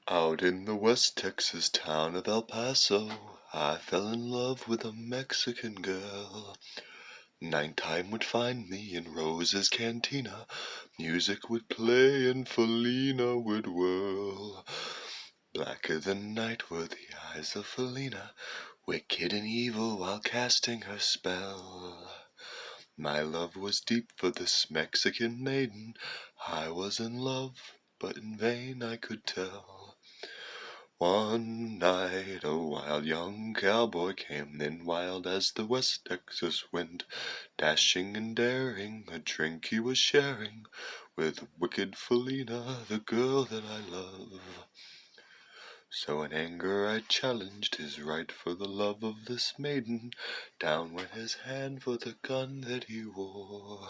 Out in the West Texas town of El Paso, I fell in love with a Mexican girl. Nighttime would find me in Rose's cantina. Music would play and Felina would whirl. Blacker than night were the eyes of Felina, wicked and evil while casting her spell. My love was deep for this Mexican maiden. I was in love, but in vain I could tell. One night a wild young cowboy came in, wild as the West Texas wind, dashing and daring, a drink he was sharing with wicked Felina, the girl that I love. So in anger I challenged his right for the love of this maiden. Down went his hand for the gun that he wore.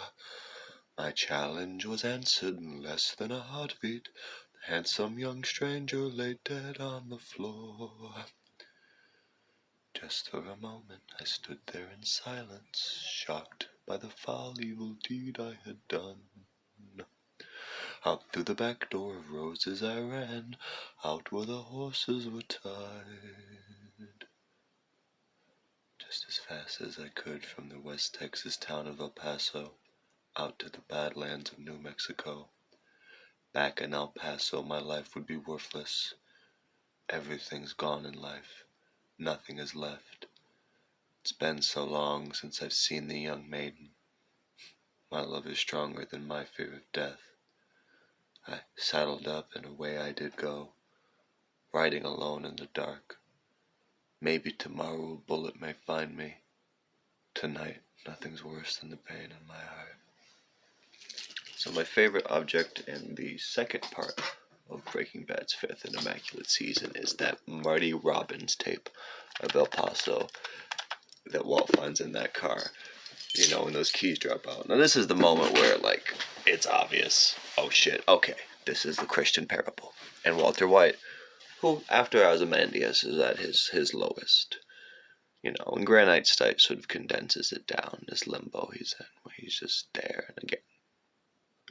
My challenge was answered in less than a heartbeat. The handsome young stranger lay dead on the floor. Just for a moment I stood there in silence, shocked by the foul evil deed I had done. Out through the back door of Roses I ran, out where the horses were tied. Just as fast as I could from the West Texas town of El Paso, out to the Badlands of New Mexico. Back in El Paso my life would be worthless. Everything's gone in life. Nothing is left. It's been so long since I've seen the young maiden. My love is stronger than my fear of death. I saddled up and away I did go, riding alone in the dark. Maybe tomorrow a bullet may find me. Tonight, nothing's worse than the pain in my heart. So my favorite object in the second part of Breaking Bad's fifth and immaculate season is that Marty Robbins tape of El Paso that Walt finds in that car. You know, when those keys drop out. Now this is the moment where, like, it's obvious. Oh shit, okay, this is the Christian parable. And Walter White, who, after Ozymandias, is at his lowest. You know, and Granite State sort of condenses it down, this limbo he's in, where he's just there, and again,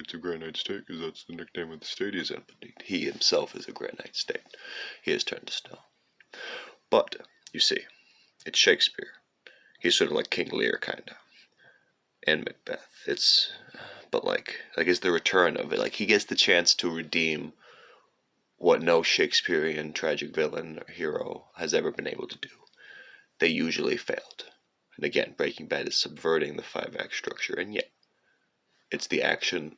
it's a Granite State because that's the nickname of the state he's in, but he himself is a Granite State. He has turned to stone. But, you see, it's Shakespeare. He's sort of like King Lear, kinda. And Macbeth. But it's the return of it. Like, he gets the chance to redeem what no Shakespearean tragic villain or hero has ever been able to do. They usually failed. And again, Breaking Bad is subverting the 5-act structure, and yet it's the action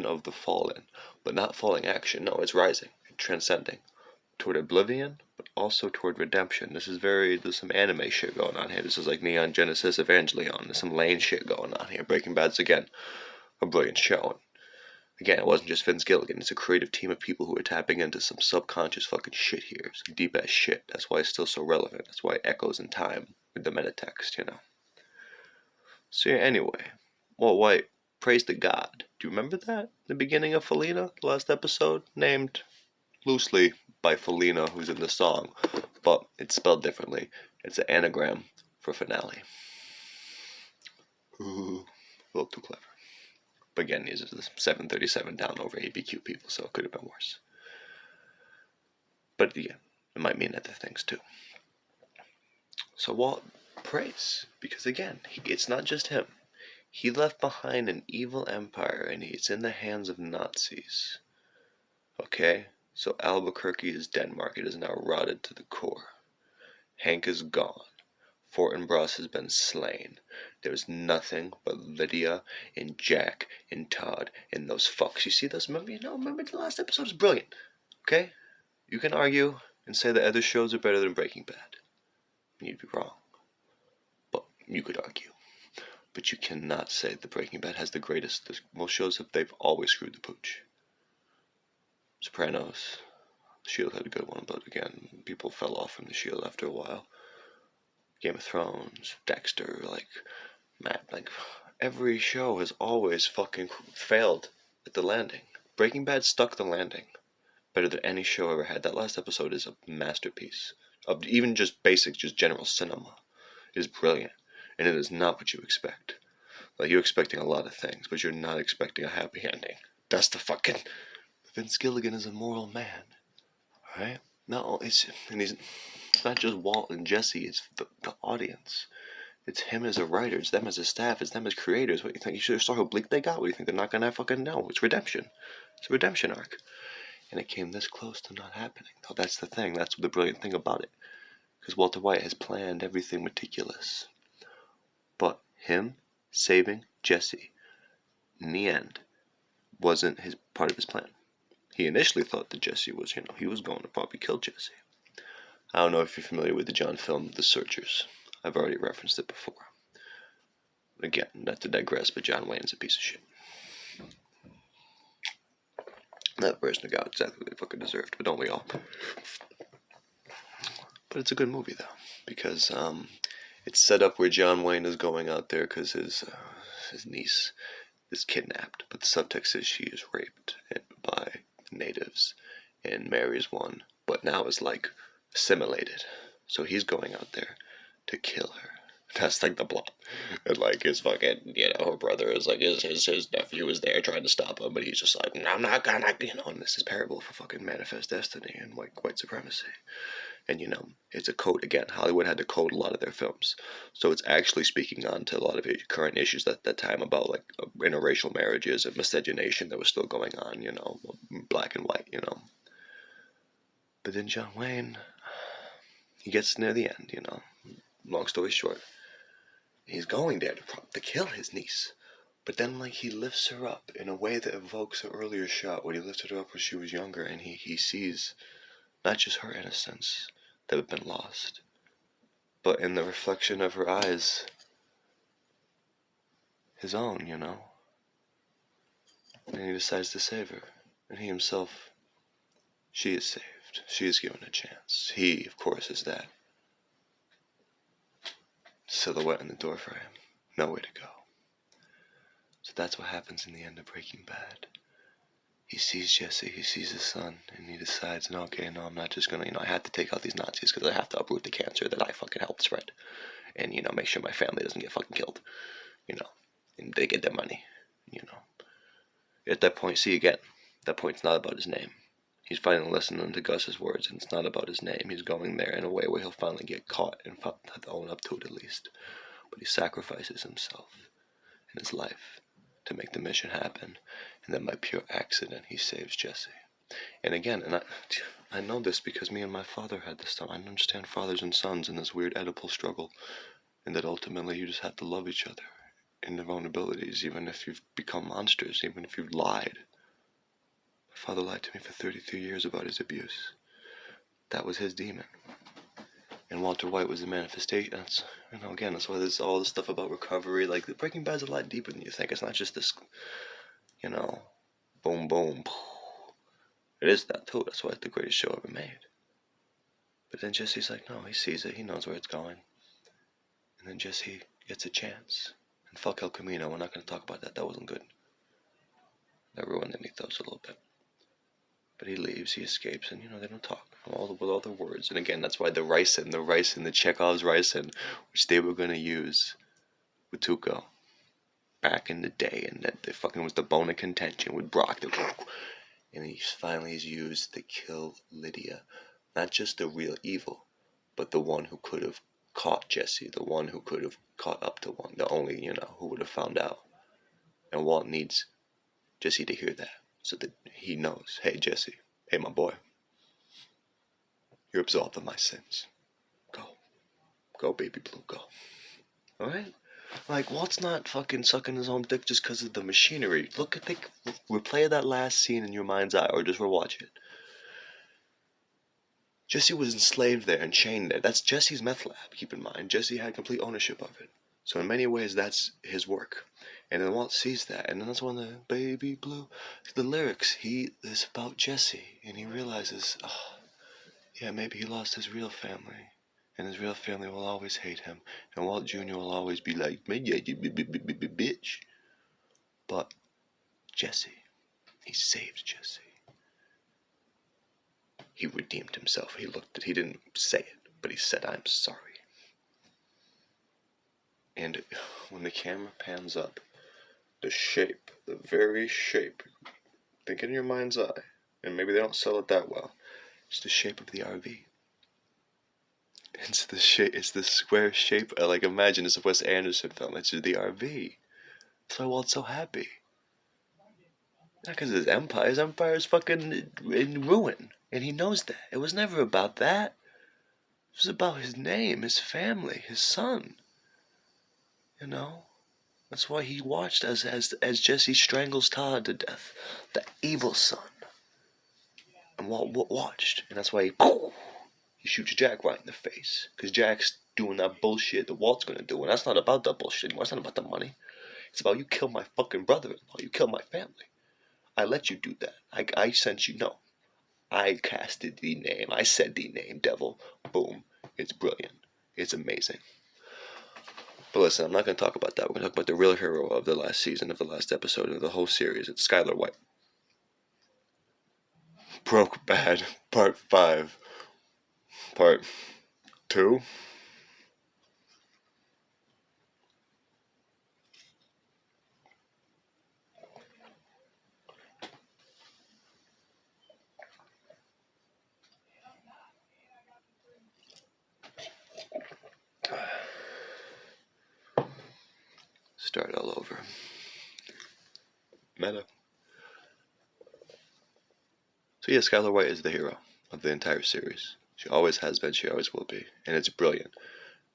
of the fallen, but not falling action. No, it's rising, transcending toward oblivion, but also toward redemption. There's some anime shit going on here. This is like Neon Genesis Evangelion. There's some Lane shit going on here. Breaking Bad's, again, a brilliant show. And again, it wasn't just Vince Gilligan. It's a creative team of people who are tapping into some subconscious fucking shit here. Some deep-ass shit. That's why it's still so relevant. That's why it echoes in time with the metatext, you know. So yeah, anyway, Walt White prays to God. Do you remember that? The beginning of Felina, the last episode, named loosely by Felina, who's in the song, but it's spelled differently. It's an anagram for finale. Ooh, a little too clever. But again, these are the 737 down over ABQ people, so it could have been worse. But yeah, it might mean other things too. So Walt prays, because again, it's not just him. He left behind an evil empire, and it's in the hands of Nazis. Okay? So Albuquerque is Denmark. It is now rotted to the core. Hank is gone. Fortinbras has been slain. There's nothing but Lydia and Jack and Todd and those fucks. You see those? Remember the last episode is brilliant. Okay? You can argue and say that other shows are better than Breaking Bad. You'd be wrong. But you could argue. But you cannot say that Breaking Bad has the greatest. Most shows, they've always screwed the pooch. Sopranos, Shield had a good one, but again, people fell off from the Shield after a while. Game of Thrones, Dexter, every show has always fucking failed at the landing. Breaking Bad stuck the landing better than any show ever had. That last episode is a masterpiece of even just basic, just general cinema. It is brilliant, and it is not what you expect. Like, you're expecting a lot of things, but you're not expecting a happy ending. That's the fucking... Vince Gilligan is a moral man. right? No, it's not just Walt and Jesse. It's the audience. It's him as a writer. It's them as a staff. It's them as creators. What do you think? You should have saw how bleak they got. What do you think? They're not gonna fucking know. It's redemption. It's a redemption arc, and it came this close to not happening. Though that's the thing. That's the brilliant thing about it. Because Walter White has planned everything meticulous, but him saving Jesse in the end wasn't his part of his plan. He initially thought that Jesse was, he was going to probably kill Jesse. I don't know if you're familiar with the John film, The Searchers. I've already referenced it before. Again, not to digress, but John Wayne's a piece of shit. That person got exactly what they fucking deserved, but don't we all? But it's a good movie, though, because it's set up where John Wayne is going out there because his niece is kidnapped, but the subtext is she is raped by natives and marries one, but now is like assimilated. So he's going out there to kill her. That's like the plot. And like his fucking, her brother is like, his nephew is there trying to stop him, but he's just like, no, I'm not gonna, and this is parable for fucking manifest destiny and white supremacy. And it's a code, again, Hollywood had to code a lot of their films. So it's actually speaking on to a lot of current issues at that time about like interracial marriages and miscegenation that was still going on, black and white, But then John Wayne, he gets near the end, long story short. He's going there to kill his niece. But then, like, he lifts her up in a way that evokes an earlier shot when he lifted her up when she was younger, and he sees not just her innocence that had been lost, but in the reflection of her eyes, his own, And he decides to save her. And he himself, she is saved. She is given a chance. He, of course, is that silhouette in the doorframe. Nowhere to go. So that's what happens in the end of Breaking Bad. He sees Jesse, he sees his son, and he decides, no, I'm not just gonna, I have to take out these Nazis because I have to uproot the cancer that I fucking helped spread. And, make sure my family doesn't get fucking killed. And they get their money, At that point, see again, that point it's not about his name. He's finally listening to Gus's words, and it's not about his name. He's going there in a way where he'll finally get caught and have to own up to it at least. But he sacrifices himself and his life to make the mission happen, and then by pure accident he saves Jesse. And again, I know this because me and my father had this time. I understand fathers and sons in this weird Oedipal struggle, and that ultimately you just have to love each other in their vulnerabilities, even if you've become monsters, even if you've lied. My father lied to me for 33 years about his abuse. That was his demon. And Walter White was the manifestation. That's, again, that's why there's all this stuff about recovery. Like, the Breaking Bad's a lot deeper than you think. It's not just this, boom, boom. It is that, too. That's why it's the greatest show ever made. But then Jesse's like, no, he sees it. He knows where it's going. And then Jesse gets a chance. And fuck El Camino. We're not going to talk about that. That wasn't good. That ruined the mythos a little bit. But he leaves, he escapes, and they don't talk with all the words. And again, that's why the ricin, the Chekhov's ricin, which they were gonna use with Tuco back in the day, and that fucking was the bone of contention with Brock. And he finally is used to kill Lydia, not just the real evil, but the one who could have caught Jesse, the one who could have caught up to one, the only who would have found out. And Walt needs Jesse to hear that. So that he knows, hey Jesse, hey my boy, you're absolved of my sins. Go baby blue, go. Alright? Like, Walt's not fucking sucking his own dick just because of the machinery. Replay that last scene in your mind's eye, or just rewatch it. Jesse was enslaved there and chained there. That's Jesse's meth lab, keep in mind. Jesse had complete ownership of it. So in many ways, that's his work. And then Walt sees that, and then that's when the baby blue, the lyrics, he is about Jesse, and he realizes, maybe he lost his real family, and his real family will always hate him, and Walt Jr. will always be like, bitch. But Jesse, he saved Jesse. He redeemed himself. He didn't say it, but he said, I'm sorry. And when the camera pans up, the very shape, think in your mind's eye, and maybe they don't sell it that well, It's the shape of the RV. It's the square shape. Like, imagine it's a Wes Anderson film. It's the RV. That's why Walt's so happy. Not because his empire. His empire is fucking in ruin, and he knows that. It was never about that. It was about his name, his family, his son. You know. That's why he watched as Jesse strangles Todd to death, the evil son. And Walt watched, and that's why he shoots Jack right in the face, because Jack's doing that bullshit that Walt's gonna do, and that's not about that bullshit anymore. It's not about the money. It's about, you kill my fucking brother-in-law, you kill my family. I let you do that. I sent you. No, I casted the name. I said the name, devil. Boom. It's brilliant. It's amazing. But listen, I'm not going to talk about that. We're going to talk about the real hero of the last season, of the last episode, of the whole series. It's Skyler White. Broke Bad, Part 5. Part 2. Start all over. Meta. So yeah, Skyler White is the hero of the entire series. She always has been, she always will be. And it's brilliant.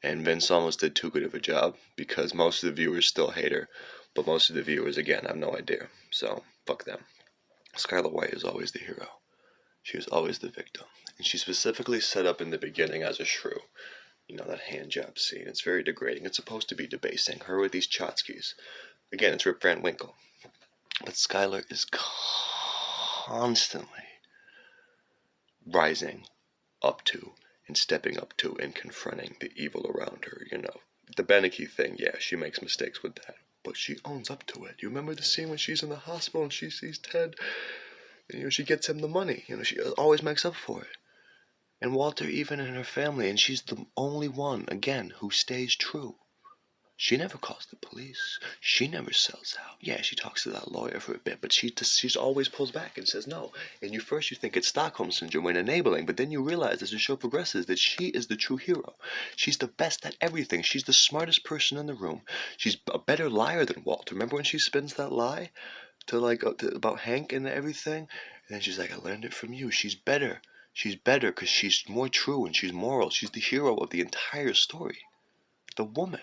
And Vince almost did too good of a job, because most of the viewers still hate her. But most of the viewers, again, have no idea. So, fuck them. Skyler White is always the hero. She is always the victim. And she's specifically set up in the beginning as a shrew. You know, that hand job scene. It's very degrading. It's supposed to be debasing. Her with these tchotchkes. Again, it's Rip Van Winkle. But Skyler is constantly rising up to and stepping up to and confronting the evil around her, you know. The Beneke thing, yeah, she makes mistakes with that. But she owns up to it. You remember the scene when she's in the hospital and she sees Ted? And, you know, she gets him the money. You know, she always makes up for it. And Walter, even in her family, and she's the only one, again, who stays true. She never calls the police. She never sells out. Yeah, she talks to that lawyer for a bit, but she's always pulls back and says no. And you think it's Stockholm Syndrome and enabling, but then you realize as the show progresses that she is the true hero. She's the best at everything. She's the smartest person in the room. She's a better liar than Walt. Remember when she spins that lie about Hank and everything? And then she's like, I learned it from you. She's better. She's better because she's more true and she's moral. She's the hero of the entire story. The woman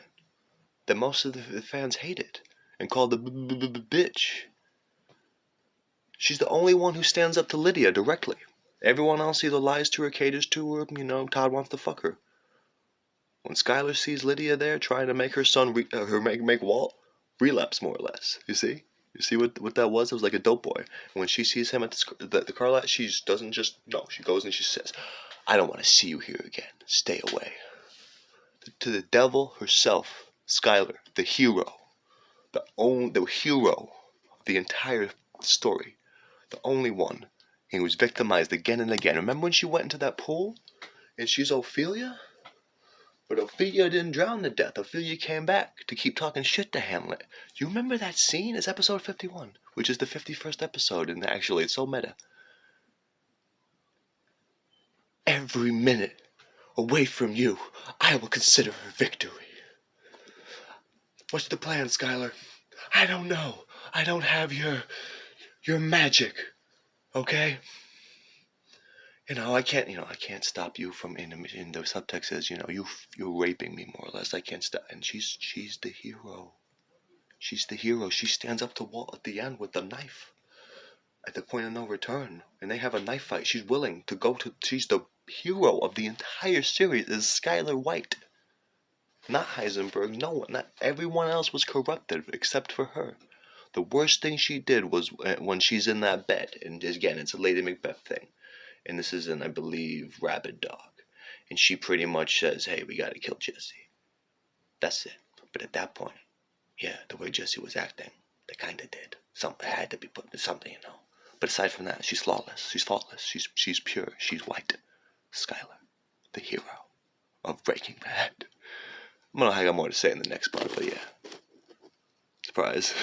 that most of the fans hated and called the bitch. She's the only one who stands up to Lydia directly. Everyone else either lies to her, caters to her, you know, Todd wants to fuck her. When Skyler sees Lydia there trying to make her son, make Walt relapse more or less, you see? You see what that was? It was like a dope boy. And when she sees him at the car lot, she doesn't just, no, she goes and she says, I don't want to see you here again. Stay away. To the devil herself, Skyler, the hero, the hero of the entire story, the only one. He was victimized again and again. Remember when she went into that pool and she's Ophelia? But Ophelia didn't drown to death. Ophelia came back to keep talking shit to Hamlet. You remember that scene? It's episode 51, which is the 51st episode, and actually it's so meta. Every minute away from you, I will consider a victory. What's the plan, Skyler? I don't know. I don't have your magic. Okay? You know, I can't stop you from, in the subtext says, you know, you're raping me more or less. I can't stop. And she's the hero. She's the hero. She stands up to Walt at the end with the knife. At the point of no return. And they have a knife fight. She's willing to go to, she's the hero of the entire series is Skyler White. Not Heisenberg, no one. Not everyone else was corrupted except for her. The worst thing she did was when she's in that bed, and again, it's a Lady Macbeth thing, and this is in, I believe, Rabid Dog, and she pretty much says, hey, we gotta kill Jesse. That's it. But at that point, yeah, the way Jesse was acting, they kinda did. Something had to be put into something, you know. But aside from that, she's flawless, she's faultless, she's pure, she's white. Skyler, the hero of Breaking Bad. I don't know, I got more to say in the next part, but yeah. Surprise.